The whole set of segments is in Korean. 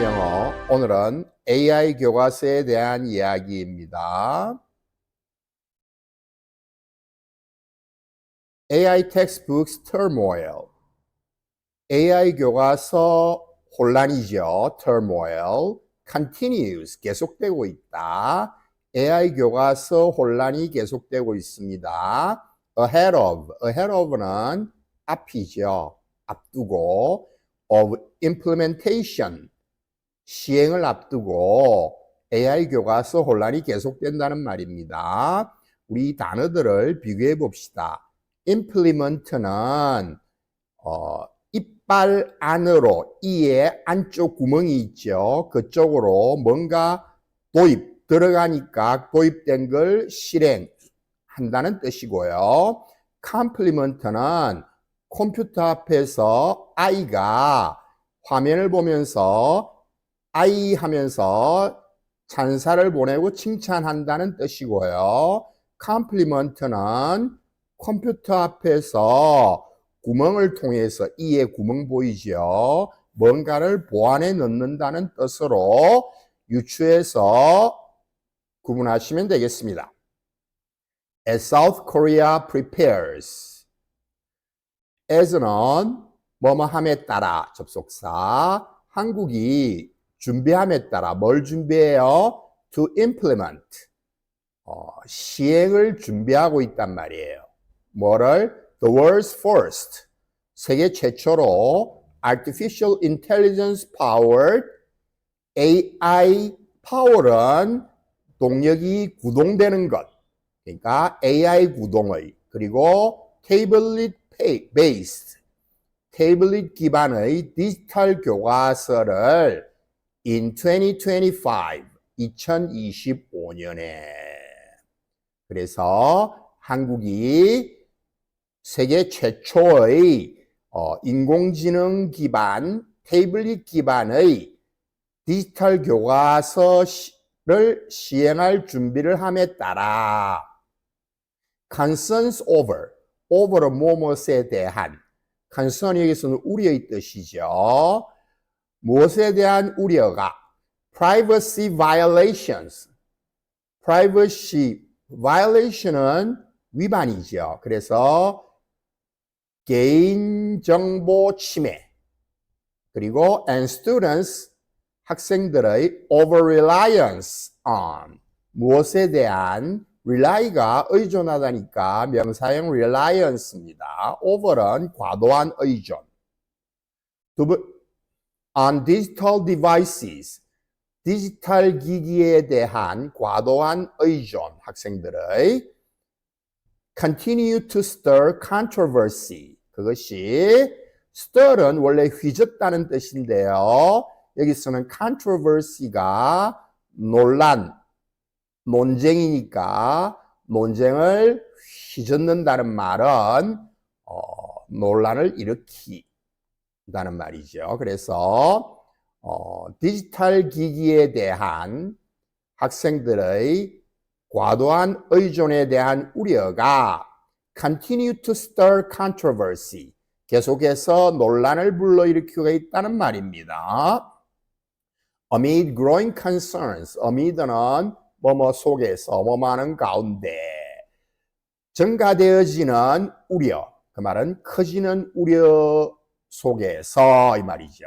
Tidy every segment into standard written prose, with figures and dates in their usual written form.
영어. 오늘은 AI 교과서에 대한 이야기입니다. AI textbooks turmoil. AI 교과서 혼란이죠. turmoil. continues. 계속되고 있다. AI 교과서 혼란이 계속되고 있습니다. ahead of. ahead of는 앞이죠. 앞두고. of implementation. 시행을 앞두고 AI 교과서 혼란이 계속된다는 말입니다. 우리 이 단어들을 비교해 봅시다. implement는 이빨 안으로 이의 안쪽 구멍이 있죠. 그쪽으로 뭔가 들어가니까 도입된 걸 실행한다는 뜻이고요. complement는 컴퓨터 앞에서 아이가 화면을 보면서 아이 하면서 찬사를 보내고 칭찬한다는 뜻이고요. 컴플리먼트는 컴퓨터 앞에서 구멍을 통해서 이에 구멍 보이죠. 뭔가를 보완해 넣는다는 뜻으로 유추해서 구분하시면 되겠습니다. As South Korea prepares. as는 뭐뭐함에 따라 접속사. 한국이 준비함에 따라 뭘 준비해요? To implement. 시행을 준비하고 있단 말이에요. 뭐를? The world's first. 세계 최초로 Artificial Intelligence Powered AI 파워는 동력이 구동되는 것. 그러니까 AI 구동의 그리고 Tablet based. 태블릿 기반의 디지털 교과서를 in 2025년에 그래서 한국이 세계 최초의 인공지능 기반 태블릿 기반의 디지털 교과서를 시행할 준비를 함에 따라 concerns over는 무엇에 대한 concern이 여기서는 우려의 뜻이죠. 무엇에 대한 우려가? Privacy violations. Privacy violation은 위반이죠. 그래서 개인정보 침해. 그리고 and students, 학생들의 over-reliance on. 무엇에 대한 rely가 의존하다니까 명사형 reliance입니다. over는 과도한 의존. on digital devices. 디지털 기기에 대한 과도한 의존. 학생들의 continue to stir controversy. 그것이 stir은 원래 휘젓다는 뜻인데요. 여기서는 controversy가 논쟁이니까 논쟁을 휘젓는다는 말은 논란을 일으킨다는 말이죠. 그래서 디지털 기기에 대한 학생들의 과도한 의존에 대한 우려가 continue to stir controversy. 계속해서 논란을 불러일으키고 있다는 말입니다. Amid growing concerns. amid는 뭐뭐 속에서 뭐뭐하는 가운데 증가되어지는 우려. 그 말은 커지는 우려 속에서 이 말이죠.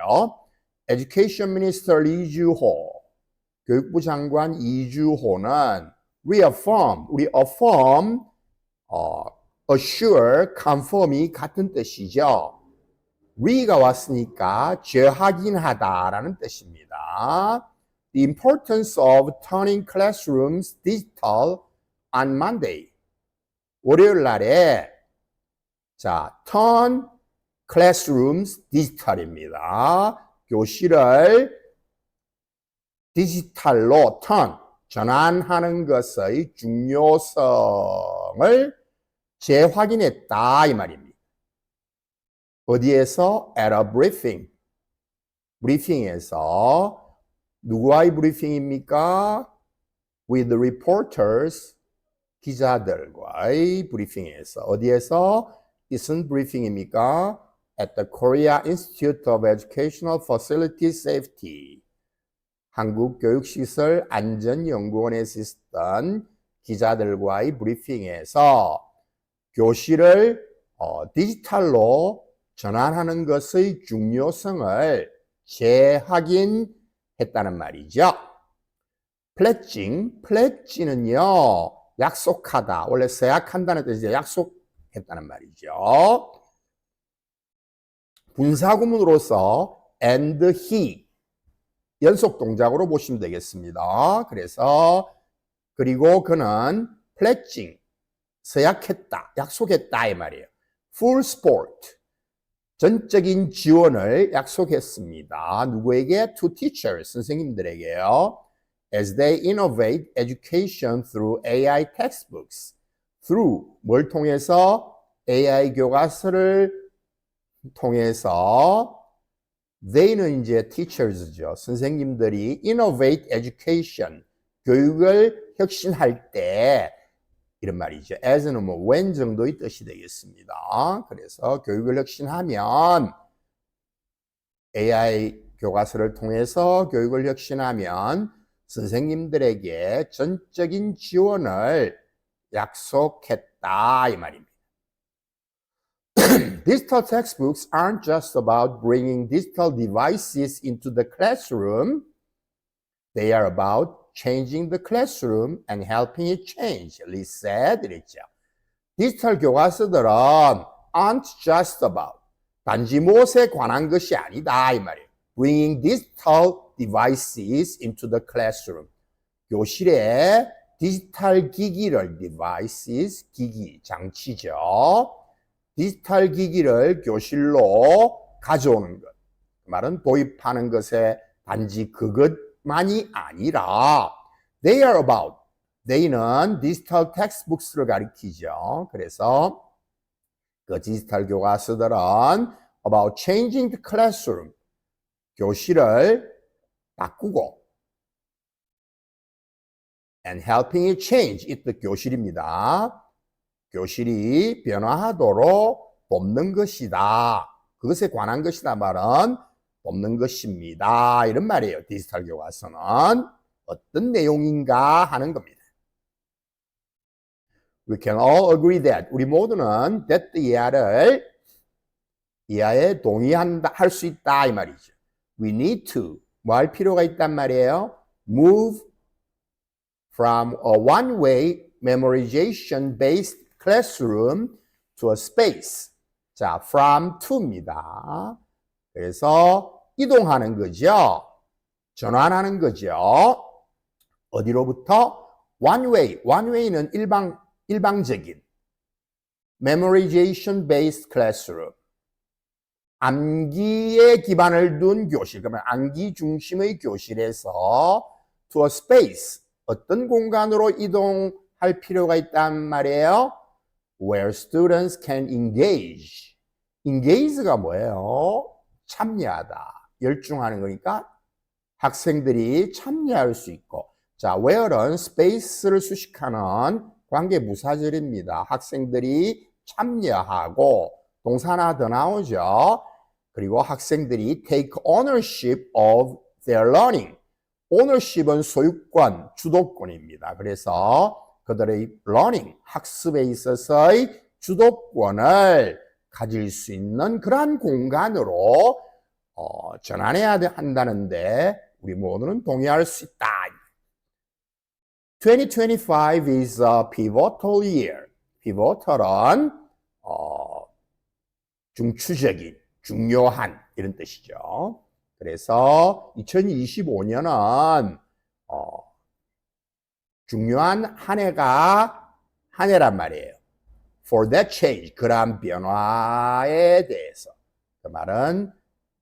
Education Minister 이주호, 교육부 장관 이주호는 affirm, assure, confirm이 같은 뜻이죠. re가 왔으니까 재확인하다라는 뜻입니다. The importance of turning classrooms digital on Monday. 월요일 날에 turn classrooms digital입니다. 교실을 디지털로 전환하는 것의 중요성을 재확인했다 이 말입니다. 어디에서? At a briefing. 브리핑에서 누구와의 브리핑입니까? With reporters. 기자들과의 브리핑에서. 어디에서? 무슨 브리핑입니까? At the Korea Institute of Educational Facility Safety. 한국교육시설안전연구원에서 있었던 기자들과의 브리핑에서 교실을 디지털로 전환하는 것의 중요성을 재확인했다는 말이죠. 플래징은요, 약속하다. 원래 서약한다는 뜻이죠. 약속했다는 말이죠. 분사구문으로서 and he 연속 동작으로 보시면 되겠습니다. 그리고 그는 pledging 서약했다, 약속했다 이 말이에요. full support 전적인 지원을 약속했습니다. 누구에게? To teachers 선생님들에게요. As they innovate education through AI textbooks. through 뭘 통해서? AI 교과서를 통해서 they는 이제 teachers죠. 선생님들이 innovate education 교육을 혁신할 때 이런 말이죠. as는 뭐 when 정도의 뜻이 되겠습니다. 그래서 교육을 혁신하면 AI 교과서를 통해서 교육을 혁신하면 선생님들에게 전적인 지원을 약속했다 이 말입니다. Digital textbooks aren't just about bringing digital devices into the classroom. They are about changing the classroom and helping it change. Lee said, 이랬죠. 디지털 교과서들은 aren't just about 단지 무엇에 관한 것이 아니다 이 말이에요. Bringing digital devices into the classroom. 교실에 디지털 기기를 devices 기기 장치죠. 디지털 기기를 교실로 가져오는 것. 그 말은 도입하는 것에 단지 그것만이 아니라 they are about they는 디지털 텍스트북스를 가리키죠. 그래서 그 디지털 교과서들은 about changing the classroom 교실을 바꾸고 and helping it change 이 뜻 교실입니다. 교실이 변화하도록 돕는 것이다. 그것에 관한 것이다 말은 돕는 것입니다. 이런 말이에요. 디지털 교과서는 어떤 내용인가 하는 겁니다. We can all agree that 우리 모두는 that 이하에 동의한다 할 수 있다 이 말이죠. We need to 뭐 할 필요가 있단 말이에요. Move from a one-way memorization based classroom to a space. 자, from to입니다. 그래서 이동하는 거죠. 전환하는 거죠. 어디로부터? one way. one way는 일방적인 memorization based classroom. 암기에 기반을 둔 교실. 그러면 암기 중심의 교실에서 to a space. 어떤 공간으로 이동할 필요가 있단 말이에요? Where students can engage. engage가 뭐예요? 참여하다. 열중하는 거니까 학생들이 참여할 수 있고. 자, where는 space를 수식하는 관계부사절입니다. 학생들이 참여하고 동사 하나 더 나오죠. 그리고 학생들이 take ownership of their learning. ownership은 소유권, 주도권입니다. 그래서 그들의 learning, 학습에 있어서의 주도권을 가질 수 있는 그러한 공간으로 전환해야 한다는데 우리 모두는 동의할 수 있다. 2025 is a pivotal year. pivotal은 중추적인, 중요한 이런 뜻이죠. 그래서 2025년은 중요한 한 해란 말이에요. For that change, 그러한 변화에 대해서. 그 말은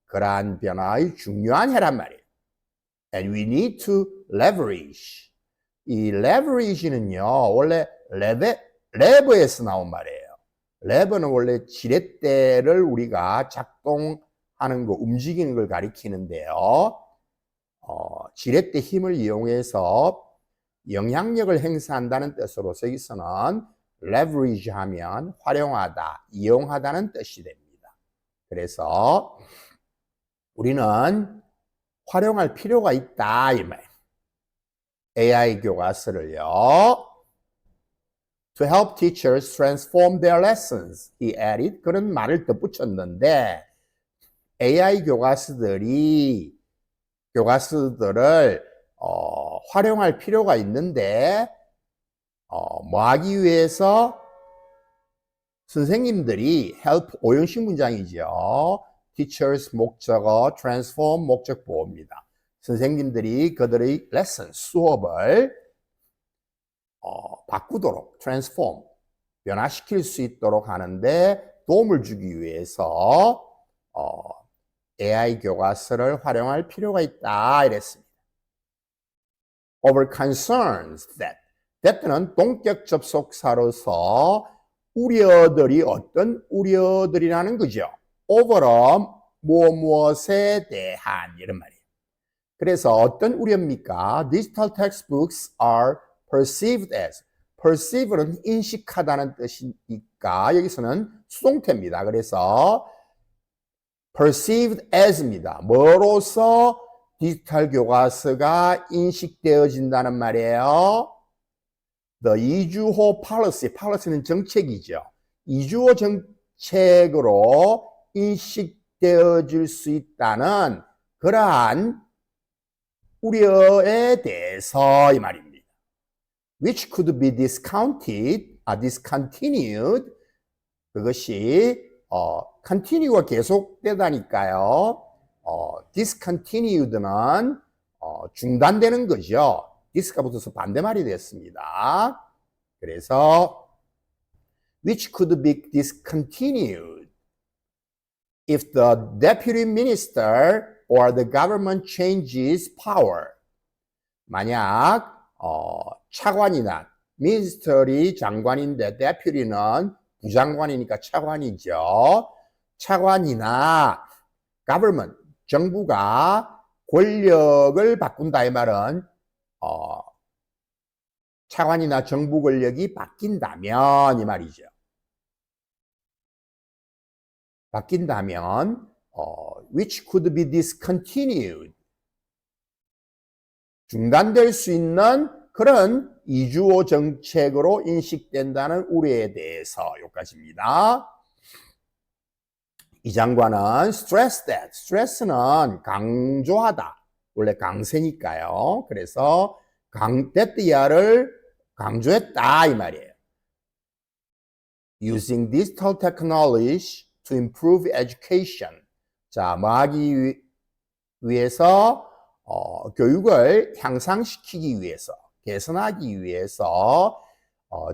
그러한 변화의 중요한 해란 말이에요. And we need to leverage. 이 leverage는요, 원래 레버에서 나온 말이에요. 레버는 원래 지렛대를 우리가 작동하는 거, 움직이는 걸 가리키는데요. 지렛대 힘을 이용해서 영향력을 행사한다는 뜻으로서 여기서는 leverage 하면 활용하다, 이용하다는 뜻이 됩니다. 그래서 우리는 활용할 필요가 있다 이 말. AI 교과서를요. To help teachers transform their lessons, he added. 그런 말을 덧붙였는데 AI 교과서들을 활용할 필요가 있는데 뭐 하기 위해서 선생님들이 help 오형식 문장이죠. teachers 목적어, transform 목적 보호입니다. 선생님들이 그들의 lesson, 수업을 바꾸도록, transform, 변화시킬 수 있도록 하는데 도움을 주기 위해서 AI 교과서를 활용할 필요가 있다 이랬습니다. Over concerns that는 동격 접속사로서 우려들이 어떤 우려들이라는 거죠. over은 무엇에 대한 이런 말이에요. 그래서 어떤 우려입니까? Digital textbooks are perceived as. perceive는 인식하다는 뜻이니까 여기서는 수동태입니다. 그래서 perceived as입니다. 뭐로서 디지털 교과서가 인식되어진다는 말이에요. The 이주호 policy, policy는 정책이죠. 이주호 정책으로 인식되어질 수 있다는 그러한 우려에 대해서 이 말입니다. Which could be discounted, discontinued. 그것이 continue가 계속되다니까요. discontinued는 중단되는 거죠. dis가 붙어서 반대말이 됐습니다. 그래서 which could be discontinued if the deputy minister or the government changes power. 만약 차관이나 minister이 장관인데 deputy는 부장관이니까 차관이죠. 차관이나 government, 정부가 권력을 바꾼다 이 말은 차관이나 정부 권력이 바뀐다면 이 말이죠. 바뀐다면 which could be discontinued. 중단될 수 있는 그런 이주호 정책으로 인식된다는 우려에 대해서 여기까지입니다. 이 장관은 stress that, stress는 강조하다, 원래 강세니까요. 그래서 that야를 강조했다 이 말이에요. Using digital technology to improve education. 자, 뭐 하기 위해서 교육을 향상시키기 위해서, 개선하기 위해서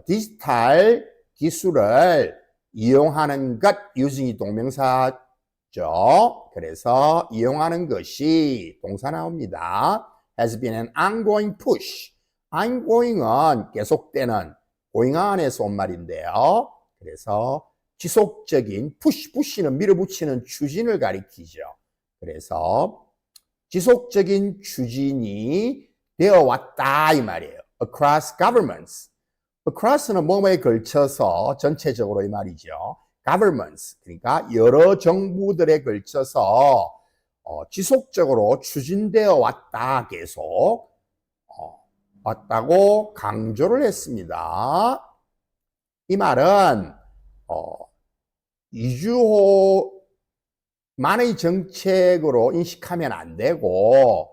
디지털 기술을 이용하는 것, using이 동명사죠. 그래서 이용하는 것이 동사 나옵니다. has been an ongoing push. ongoing은 계속되는, going on에서 온 말인데요. 그래서 지속적인 push는 밀어붙이는 추진을 가리키죠. 그래서 지속적인 추진이 되어 왔다 이 말이에요. across governments. across는 뭐뭐에 걸쳐서 전체적으로 이 말이죠. governments, 그러니까 여러 정부들에 걸쳐서 지속적으로 추진되어 왔다, 계속 왔다고 강조를 했습니다. 이 말은 이주호만의 정책으로 인식하면 안 되고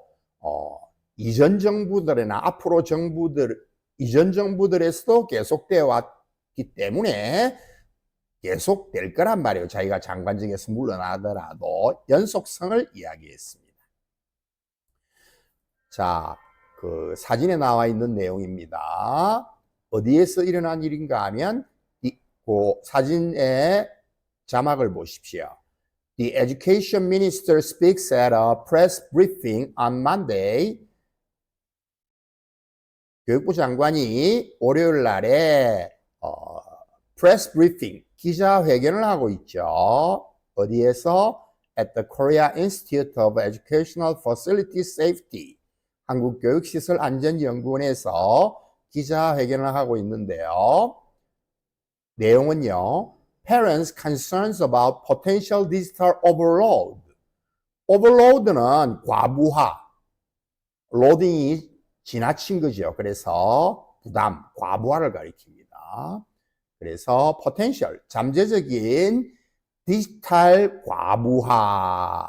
이전 정부들이나 앞으로 이전 정부들에서도 계속되어 왔기 때문에 계속될 거란 말이에요. 자기가 장관직에서 물러나더라도 연속성을 이야기했습니다. 자, 그 사진에 나와 있는 내용입니다. 어디에서 일어난 일인가 하면 그 사진의 자막을 보십시오. The education minister speaks at a press briefing on Monday. 교육부 장관이 월요일 날에 press briefing, 기자회견을 하고 있죠. 어디에서? At the Korea Institute of Educational Facility Safety, 한국교육시설안전연구원에서 기자회견을 하고 있는데요. 내용은요, Parents' concerns about potential digital overload. overload는 과부하, 로딩이 지나친 거죠. 그래서 부담, 과부하를 가리킵니다. 그래서 potential, 잠재적인 디지털 과부하에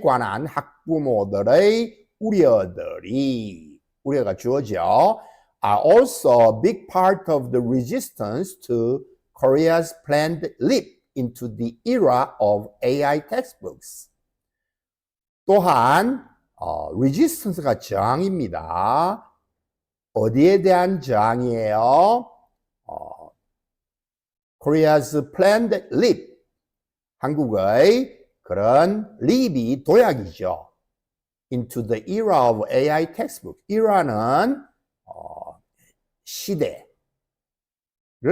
관한 학부모들의 우려가 주어져 are also a big part of the resistance to Korea's planned leap into the era of AI textbooks. 또한 resistance가 저항입니다. 어디에 대한 저항이에요? Korea's planned leap, 한국의 그런 leap이 도약이죠. into the era of AI textbook. era는 시대를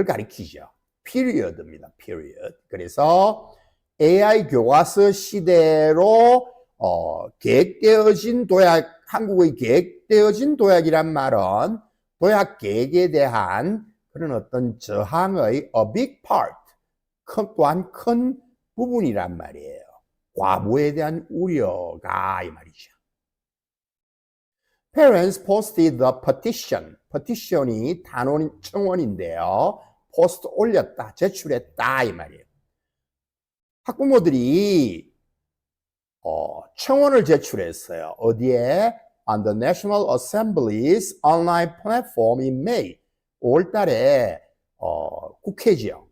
가리키죠. period입니다. period. 그래서 AI 교과서 시대로 계획되어진 도약, 한국의 계획되어진 도약이란 말은 도약 계획에 대한 그런 어떤 저항의 a big part, 또한 큰 부분이란 말이에요. 과부에 대한 우려가 이 말이죠. Parents posted the petition. petition이 단원 청원인데요. post 올렸다, 제출했다 이 말이에요. 학부모들이 청원을 제출했어요. 어디에? On the National Assembly's online platform in May. 5월 달에 국회지요.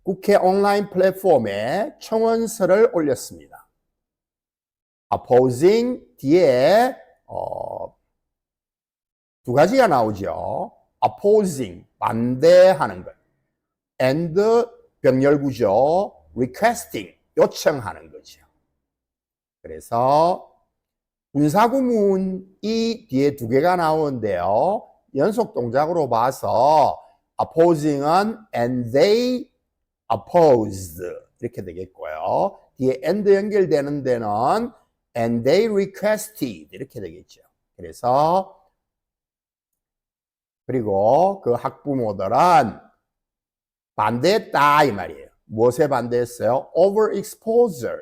국회 온라인 플랫폼에 청원서를 올렸습니다. opposing 뒤에 두 가지가 나오죠. opposing, 반대하는 것. and 병렬구조, requesting, 요청하는 거죠. 그래서 분사구문이 뒤에 두 개가 나오는데요. 연속 동작으로 봐서 opposing은 and they opposed 이렇게 되겠고요. 뒤에 and 연결되는 데는 and they requested 이렇게 되겠죠. 그래서 그리고 그 학부모들은 반대했다 이 말이에요. 무엇에 반대했어요? overexposure.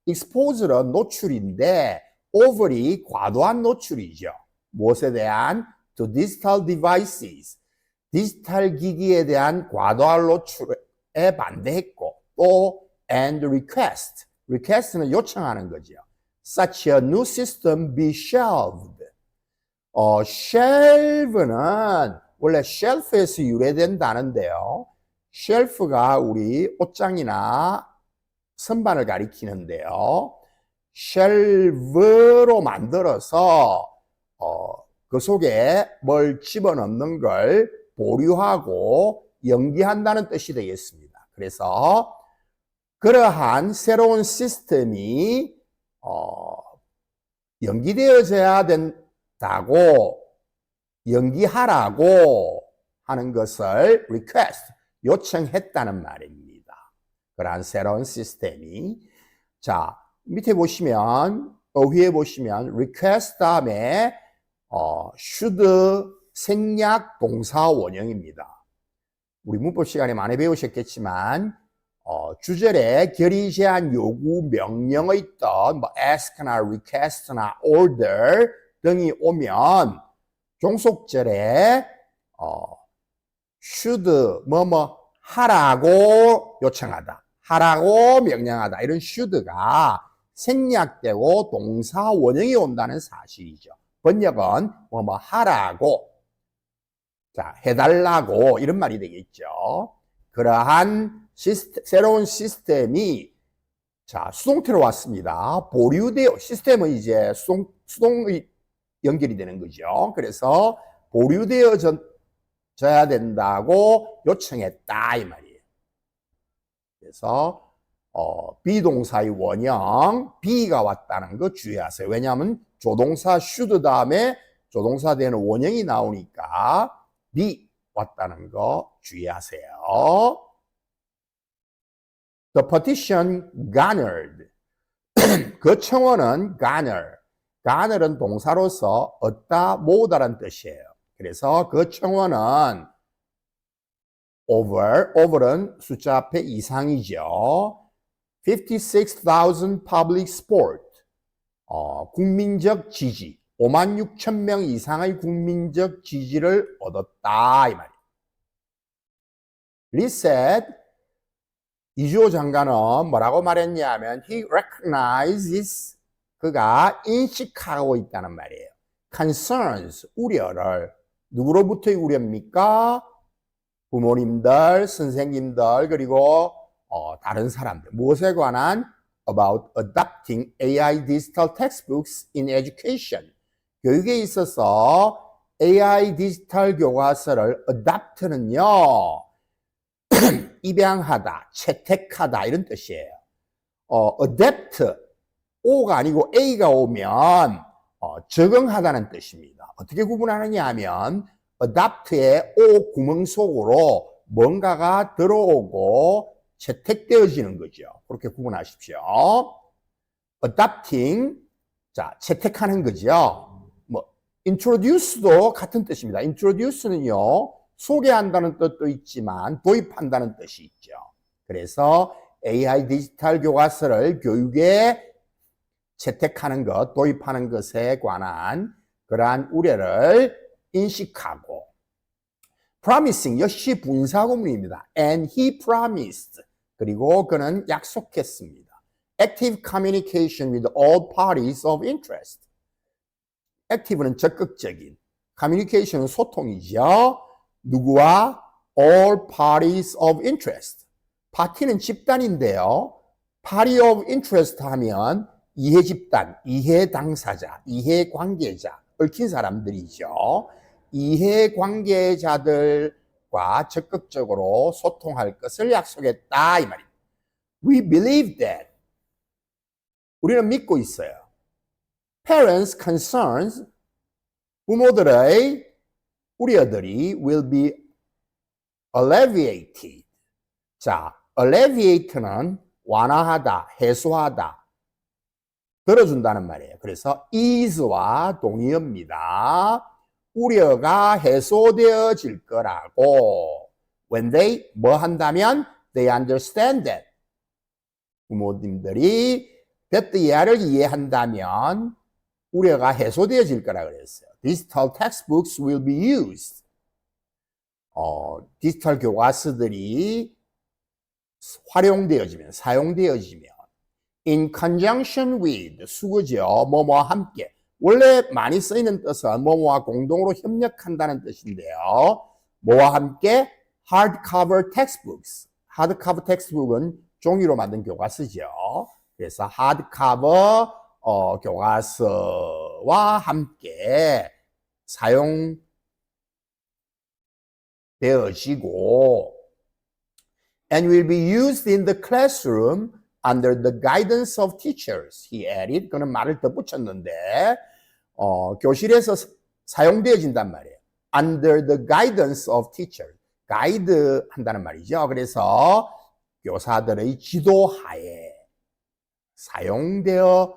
exposure는 노출인데 over이 과도한 노출이죠. 무엇에 대한? to digital devices. 디지털 기기에 대한 과도한 노출에 반대했고 또 and request. request는 요청하는 거죠. such a new system be shelved. shelve는 원래 shelf에서 유래된다는데요. shelf가 우리 옷장이나 선반을 가리키는데요. shelve로 만들어서 그 속에 뭘 집어넣는 걸 보류하고 연기한다는 뜻이 되겠습니다. 그래서 그러한 새로운 시스템이 연기되어져야 된다고 연기하라고 하는 것을 request, 요청했다는 말입니다. 그러한 새로운 시스템이. 자, 밑에 보시면 위에 보시면 request 다음에 should 생략 동사 원형입니다. 우리 문법 시간에 많이 배우셨겠지만 주절에 결의 제한 요구 명령의 뜻 뭐 ask나 request나 order 등이 오면 종속절에 should 뭐뭐 하라고 요청하다, 하라고 명령하다 이런 should가 생략되고 동사 원형이 온다는 사실이죠. 번역은 뭐뭐 하라고, 자 해달라고 이런 말이 되겠죠. 그러한 새로운 시스템이 자 수동태로 왔습니다. 보류되어 시스템은 이제 수동의 연결이 되는 거죠. 그래서 보류되어져야 된다고 요청했다 이 말이에요. 그래서 비동사의 원형 be가 왔다는 거 주의하세요. 왜냐하면 조동사 should 다음에 조동사 되는 원형이 나오니까 be 왔다는 거 주의하세요. The petition garnered. 그 청원은 garner은 동사로서 얻다, 모으다라는 뜻이에요. 그래서 그 청원은 over은 숫자 앞에 이상이죠. 56,000 public sport. 국민적 지지, 5만 6천 명 이상의 국민적 지지를 얻었다 이 말이에요. Lee said, 이주호 장관은 뭐라고 말했냐면 he recognizes, 그가 인식하고 있다는 말이에요. concerns, 우려를. 누구로부터의 우려입니까? 부모님들, 선생님들, 그리고 다른 사람들. 무엇에 관한? About adopting AI digital textbooks in education. 교육에 있어서 AI 디지털 교과서를 adopt는요, 입양하다, 채택하다 이런 뜻이에요. adapt, O가 아니고 A가 오면 적응하다는 뜻입니다. 어떻게 구분하느냐 하면 adopt의 O 구멍 속으로 뭔가가 들어오고 채택되어지는 거죠. 그렇게 구분하십시오. adopting, 자, 채택하는 거죠. introduce도 같은 뜻입니다. introduce는요, 소개한다는 뜻도 있지만 도입한다는 뜻이 있죠. 그래서 AI 디지털 교과서를 교육에 채택하는 것, 도입하는 것에 관한 그러한 우려를 인식하고, promising 역시 분사구문입니다. And he promised, 그리고 그는 약속했습니다. active communication with all parties of interest. active는 적극적인, communication은 소통이죠. 누구와? all parties of interest. 파티는 집단인데요. party of interest 하면 이해 집단, 이해 당사자, 이해 관계자, 얽힌 사람들이죠. 이해 관계자들과 적극적으로 소통할 것을 약속했다 이 말입니다. We believe that. 우리는 믿고 있어요. Parents' concerns, 부모들의 우려들이 will be alleviated. 자, alleviate는 완화하다, 해소하다, 들어준다는 말이에요. 그래서 ease와 동의어입니다. 우려가 해소되어질 거라고. When they 뭐 한다면 they understand that. 부모님들이 that 이하를 이해한다면 우려가 해소되어질 거라 그랬어요. Digital textbooks will be used. 디지털 교과서들이 활용되어지면, 사용되어지면 in conjunction with, 수거죠. 뭐뭐와 함께. 원래 많이 쓰이는 뜻은 뭐뭐와 공동으로 협력한다는 뜻인데요. 뭐와 함께? hardcover textbooks. hardcover textbook은 종이로 만든 교과서죠. 그래서 hardcover 교과서와 함께 사용되어지고 and will be used in the classroom under the guidance of teachers. He added. 그는 말을 덧붙였는데 교실에서 사용되어진단 말이에요. Under the guidance of teachers. 가이드 한다는 말이죠. 그래서 교사들의 지도하에 사용되어진다면,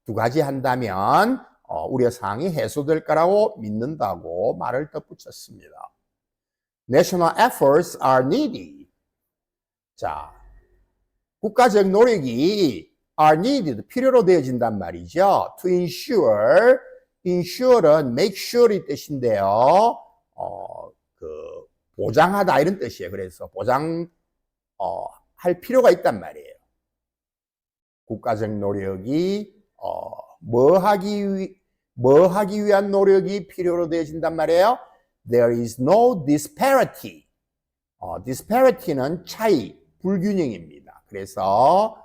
두 가지 한다면 우려사항이 해소될 거라고 믿는다고 말을 덧붙였습니다. National efforts are needed. 자, 국가적 노력이 are needed, 필요로 되어진단 말이죠. To ensure, ensure는 make sure의 뜻인데요. 보장하다 이런 뜻이에요. 그래서 보장할 필요가 있단 말이에요. 국가적 노력이 뭐 하기 위한 노력이 필요로 되어진단 말이에요. There is no disparity. disparity는 차이, 불균형입니다. 그래서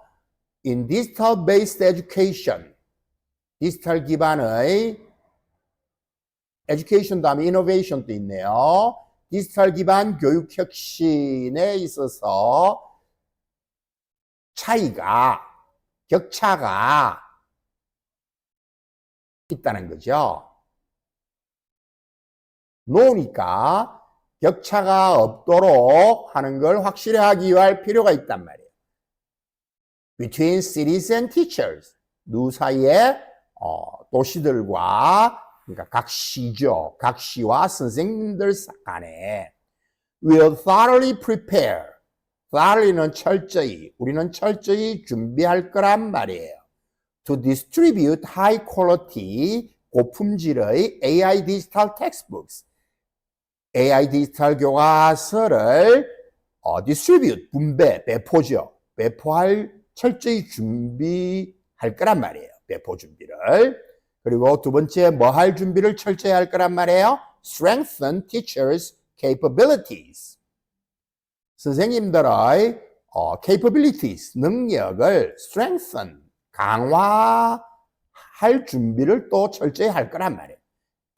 in digital based education, 디지털 기반의 education 다음에 innovation도 있네요. 디지털 기반 교육 혁신에 있어서 차이가, 격차가 있다는 거죠. 노니까 격차가 없도록 하는 걸 확실히 하기 위할 필요가 있단 말이에요. Between cities and teachers. 누 사이에 도시들과, 그러니까 각 시죠. 각 시와 선생님들 간에 will thoroughly prepare. thoroughly는 철저히, 우리는 철저히 준비할 거란 말이에요. to distribute high quality 고품질의 AI 디지털 텍스트북스 AI 디지털 교과서를 distribute 분배, 배포죠. 배포할 철저히 준비할 거란 말이에요. 배포 준비를. 그리고 두 번째 뭐 할 준비를 철저히 할 거란 말이에요. Strengthen teachers' capabilities. 선생님들의 capabilities, 능력을 strengthen, 강화할 준비를 또 철저히 할 거란 말이에요.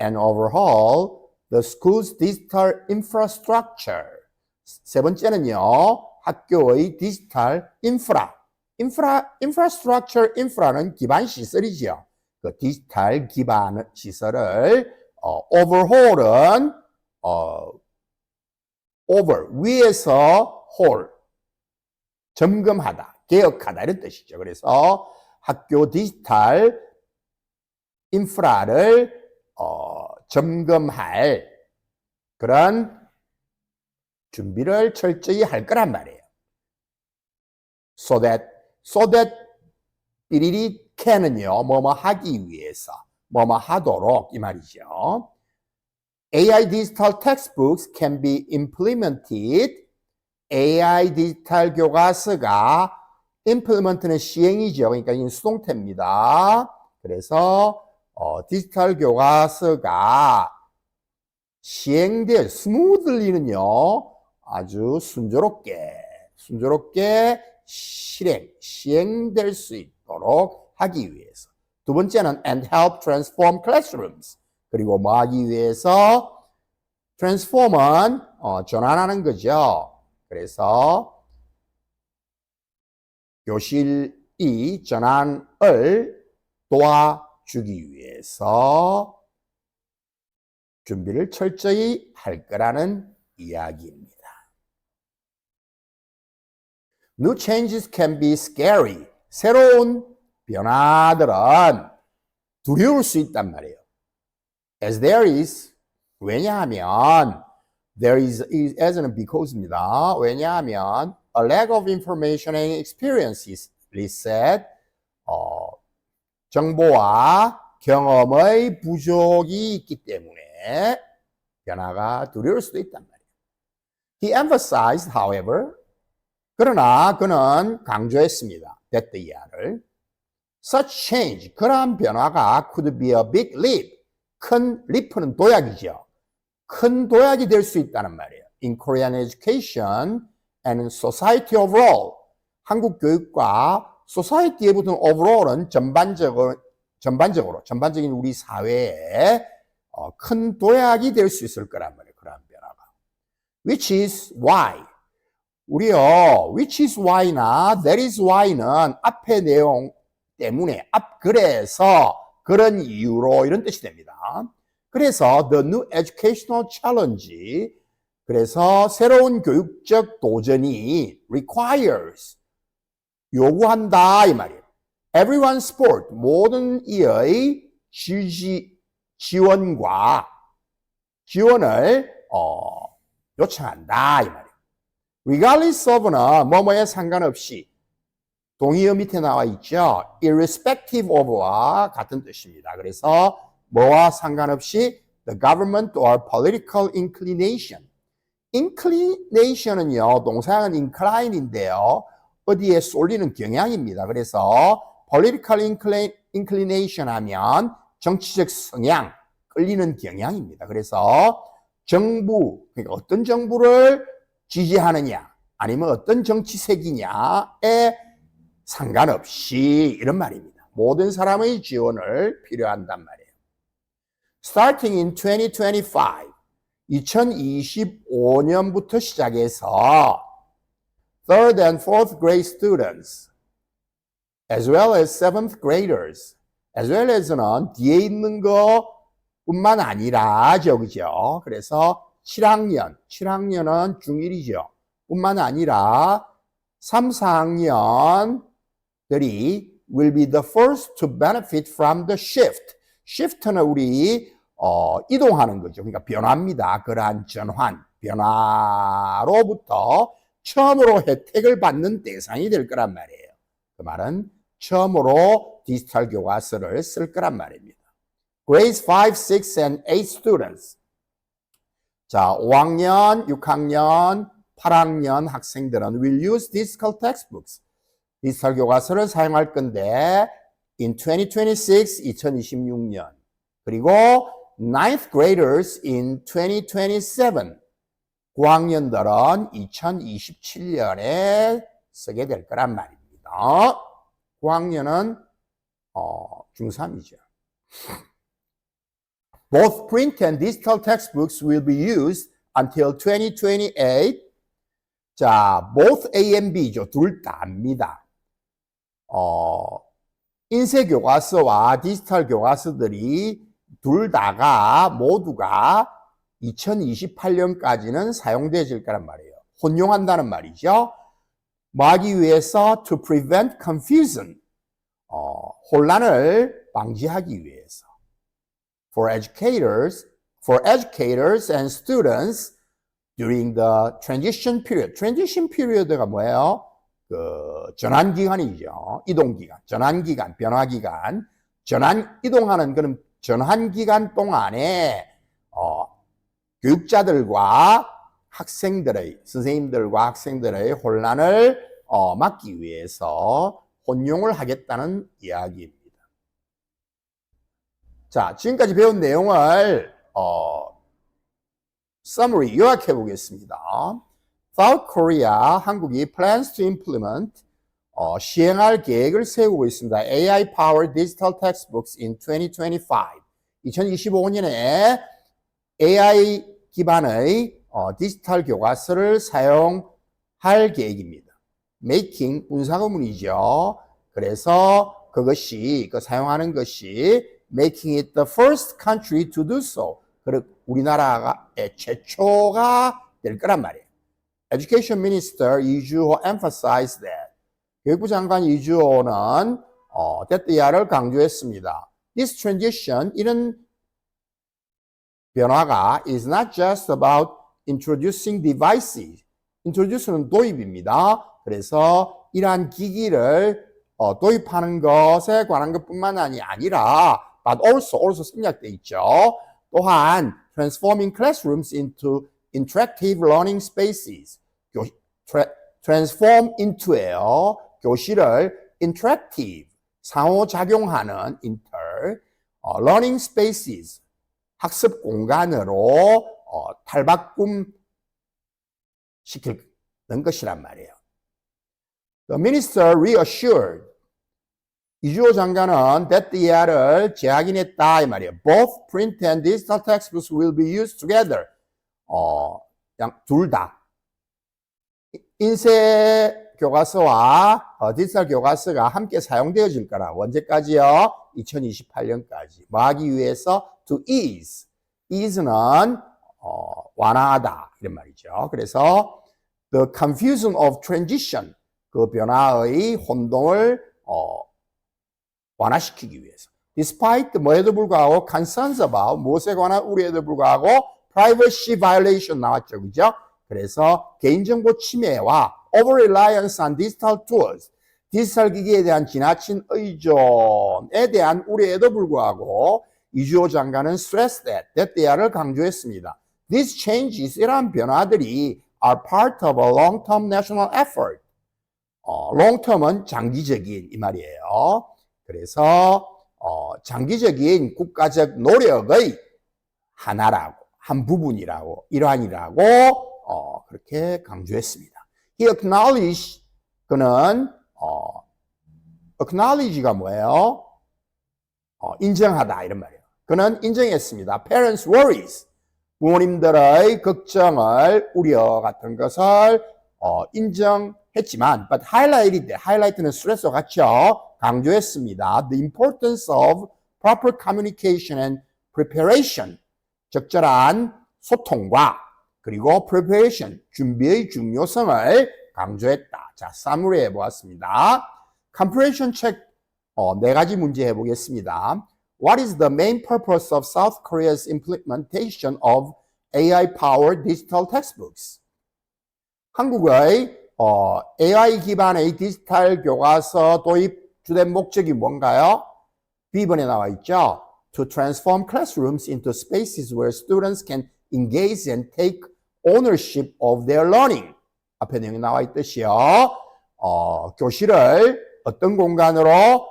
And overhaul the school's digital infrastructure. 세 번째는요, 학교의 디지털 infrastructure, infra는 기반 시설이죠. 그 디지털 기반 시설을 overhaul은 over 위에서 haul 점검하다, 개혁하다 이런 뜻이죠. 그래서 학교 디지털 인프라를 점검할 그런 준비를 철저히 할 거란 말이에요. So that 삐리리 can은요, 뭐뭐 하기 위해서, 뭐뭐 하도록 이 말이죠. AI digital textbooks can be implemented. AI 디지털 교과서가 implement는 시행이죠. 그러니까 이건 수동태입니다. 그래서 디지털 교과서가 시행될 smoothly는요, 아주 순조롭게 시행될 수 있도록 하기 위해서. 두 번째는 and help transform classrooms. 그리고 뭐 하기 위해서? transform은 전환하는 거죠. 그래서 교실이 전환을 도와주기 위해서 준비를 철저히 할 거라는 이야기입니다. New changes can be scary. 새로운 변화들은 두려울 수 있단 말이에요. As there is, 왜냐하면 there is as는 because입니다. 왜냐하면 a lack of information and experiences, said, 정보와 경험의 부족이 있기 때문에 변화가 두려울 수도 있단 말이에요. He emphasized, however, 그러나 그는 강조했습니다. that the year를 such change, 그러한 변화가 could be a big leap. 큰 leap는 도약이죠. 큰 도약이 될 수 있다는 말이에요. In Korean education and society overall. 한국 교육과 society에 붙은 overall은 전반적인 우리 사회에 큰 도약이 될 수 있을 거란 말이에요. 그런 변화가. Which is why. 우리요, which is why나 that is why는 앞의 내용 때문에, 그래서, 그런 이유로 이런 뜻이 됩니다. 그래서 the new educational challenge, 그래서 새로운 교육적 도전이 requires, 요구한다 이 말이에요. Everyone's sport, 모든 이의 지원을 요청한다 이 말이에요. Regardless of는 뭐뭐에 상관없이, 동의어 밑에 나와 있죠. Irrespective of와 같은 뜻입니다. 그래서 뭐와 상관없이 the government or political inclination. inclination은요, 동사는 incline인데요. 어디에 쏠리는 경향입니다. 그래서 political inclination 하면 정치적 성향, 끌리는 경향입니다. 그래서 정부, 그러니까 어떤 정부를 지지하느냐, 아니면 어떤 정치색이냐에 상관없이 이런 말입니다. 모든 사람의 지원을 필요한단 말이에요. Starting in 2025, 2025년부터 시작해서 third and fourth grade students, as well as seventh graders, as well as는 뒤에 있는 것뿐만 아니라죠, 그죠? 그래서 7학년은 중1이죠. 뿐만 아니라 3, 4학년들이 will be the first to benefit from the shift. shift는 우리 이동하는 거죠. 그러니까 변화입니다. 그러한 변화로부터 처음으로 혜택을 받는 대상이 될 거란 말이에요. 그 말은 처음으로 디지털 교과서를 쓸 거란 말입니다. Grades 5, 6, and 8 students. 자, 5학년, 6학년, 8학년 학생들은 will use digital textbooks. 디지털 교과서를 사용할 건데 in 2026, 2026년. 그리고 9th graders in 2027. 9학년들은 2027년에 쓰게 될 거란 말입니다. 9학년은 중3이죠. Both print and digital textbooks will be used until 2028. 자, both A and B죠. 둘 다입니다. 인쇄 교과서와 디지털 교과서들이 둘 다가 모두가 2028년까지는 사용되어질 거란 말이에요. 혼용한다는 말이죠. 뭐 하기 위해서? To prevent confusion. 혼란을 방지하기 위해서. For educators and students during the transition period. transition period가 뭐예요? 전환 기간이죠. 이동 기간, 전환 기간, 변화 기간. 이동하는 그런 전환 기간 동안에 교육자들과 학생들의, 선생님들과 학생들의 혼란을 막기 위해서 혼용을 하겠다는 이야기입니다. 자, 지금까지 배운 내용을 summary, 요약해 보겠습니다. South Korea, 한국이 plans to implement, 시행할 계획을 세우고 있습니다. AI-powered digital textbooks in 2025. 2025년에 AI 기반의 디지털 교과서를 사용할 계획입니다. making, 운사구문이죠. 그래서 사용하는 것이 making it the first country to do so. 우리나라의 최초가 될 거란 말이에요. Education Minister 이주호 emphasized that. 교육부 장관 이주호는 that 강조했습니다. This transition, 이런 변화가 is not just about introducing devices. introduce는 도입입니다. 그래서 이러한 기기를 도입하는 것에 관한 것뿐만이 아니라 but also 생략되어 있죠. 또한 transforming classrooms into interactive learning spaces. transform into예요. 교실을 interactive, 상호작용하는 learning spaces, 학습 공간으로 탈바꿈 시키는 것이란 말이에요. The minister reassured. 이주호 장관은 that the year를 재확인했다 이 말이에요. Both print and digital textbooks will be used together. 둘 다. 인쇄 교과서와 디지털 교과서가 함께 사용되어질 거라고. 언제까지요? 2028년까지. 뭐 하기 위해서? To ease. ease는 완화하다 이런 말이죠. 그래서 the confusion of transition. 그 변화의 혼동을 완화시키기 위해서. Despite 뭐에도 불구하고 concerns about 무엇에 관한 우려에도 불구하고 privacy violation 나왔죠. 그죠? 그래서 개인정보 침해와 over-reliance on digital tools, 디지털 기기에 대한 지나친 의존에 대한 우려에도 불구하고 이주호 장관은 stressed that the를 강조했습니다. These changes, 이러한 변화들이 are part of a long-term national effort. long-term은 장기적인 이 말이에요. 그래서 장기적인 국가적 노력의 하나라고, 한 부분이라고, 일환이라고 그렇게 강조했습니다. He acknowledged, 그는 acknowledge가 뭐예요? 인정하다 이런 말이에요. 그는 인정했습니다. Parents' worries, 부모님들의 걱정을, 우려 같은 것을 인정했지만, but highlighted데, highlight는 스트레스와 같이 강조했습니다. The importance of proper communication and preparation, 적절한 소통과 그리고 preparation, 준비의 중요성을 강조했다. 자, summary 해보았습니다. comprehension check 4가지 문제 해보겠습니다. What is the main purpose of South Korea's implementation of AI-powered digital textbooks? 한국의 AI 기반의 디지털 교과서 도입 주된 목적이 뭔가요? B번에 나와 있죠. To transform classrooms into spaces where students can engage and take ownership of their learning. 앞에 내용이 나와 있듯이요. 교실을 어떤 공간으로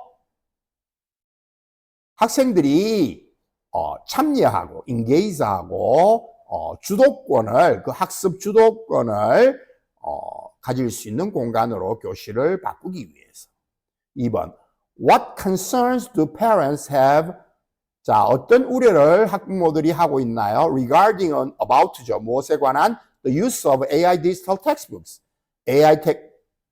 학생들이 참여하고 engage하고 주도권을 그 학습 주도권을 가질 수 있는 공간으로 교실을 바꾸기 위해서. 2번 What concerns do parents have? 자, 어떤 우려를 학부모들이 하고 있나요? Regarding about죠. 무엇에 관한 the use of AI digital textbooks. AI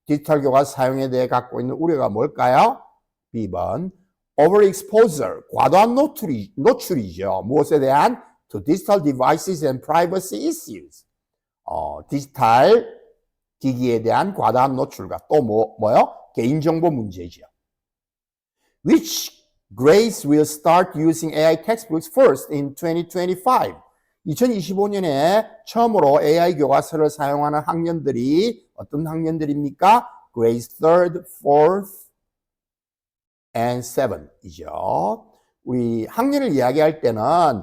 디지털 교과서 사용에 대해 갖고 있는 우려가 뭘까요? B번 overexposure, 과도한 노출이죠. 무엇에 대한? To digital devices and privacy issues. 디지털 기기에 대한 과다한 노출과 또 뭐요? 개인정보 문제죠. Which grades will start using AI textbooks first in 2025? 2025년에 처음으로 AI 교과서를 사용하는 학년들이 어떤 학년들입니까? Grades 3rd, 4th, and 7이죠. 우리 학년을 이야기할 때는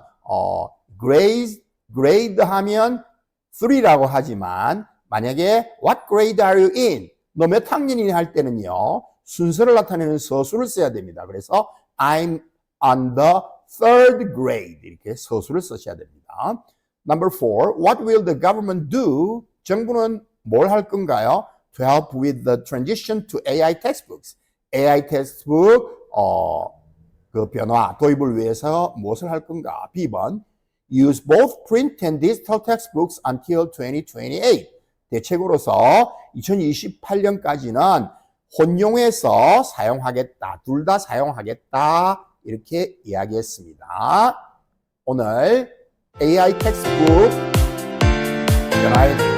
grade 하면 3라고 하지만 만약에 what grade are you in? 너 몇 학년이니 할 때는요. 순서를 나타내는 서술을 써야 됩니다. 그래서 I'm on the 3rd grade 이렇게 서술을 쓰셔야 됩니다. Number 4, what will the government do? 정부는 뭘 할 건가요? To help with the transition to AI textbooks. AI textbook 그 변화, 도입을 위해서 무엇을 할 건가? B번 Use both print and digital textbooks until 2028. 대책으로서 2028년까지는 혼용해서 사용하겠다. 둘 다 사용하겠다. 이렇게 이야기했습니다. 오늘 AI 텍스트북 변화에 대해